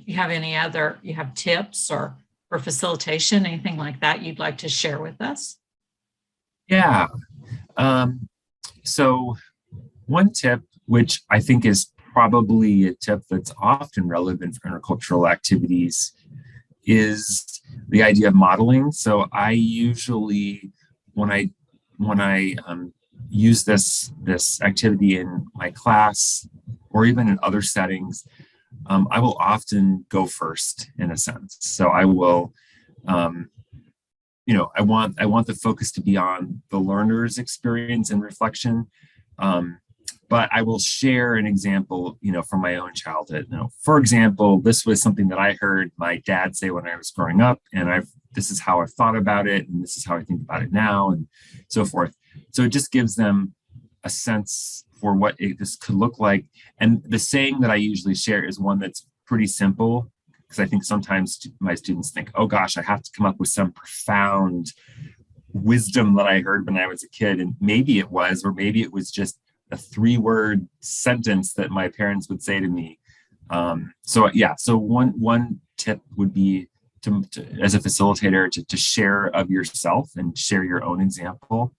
you have you have tips or for facilitation, anything like that you'd like to share with us? Yeah. So one tip, which I think is probably a tip that's often relevant for intercultural activities, is the idea of modeling. So I usually, when I use this activity in my class or even in other settings, I will often go first in a sense. So I will, um, I want the focus to be on the learner's experience and reflection. Um, but I will share an example, from my own childhood. For example, this was something that I heard my dad say when I was growing up, and this is how I've thought about it, and this is how I think about it now, and so forth. So it just gives them a sense for what this could look like. And the saying that I usually share is one that's pretty simple, because I think sometimes my students think, oh gosh, I have to come up with some profound wisdom that I heard when I was a kid. And maybe it was, or maybe it was just a 3-word sentence that my parents would say to me. So one tip would be as a facilitator to share of yourself and share your own example.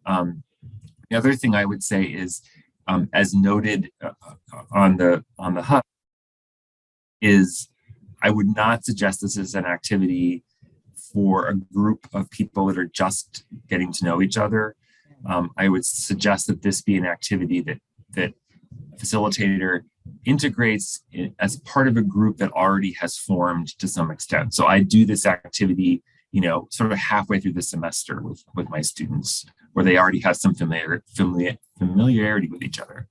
The other thing I would say is, as noted on the hub, is I would not suggest this as an activity for a group of people that are just getting to know each other. I would suggest that this be an activity that a facilitator integrates as part of a group that already has formed to some extent. So I do this activity, sort of halfway through the semester with my students, where they already have some familiarity with each other.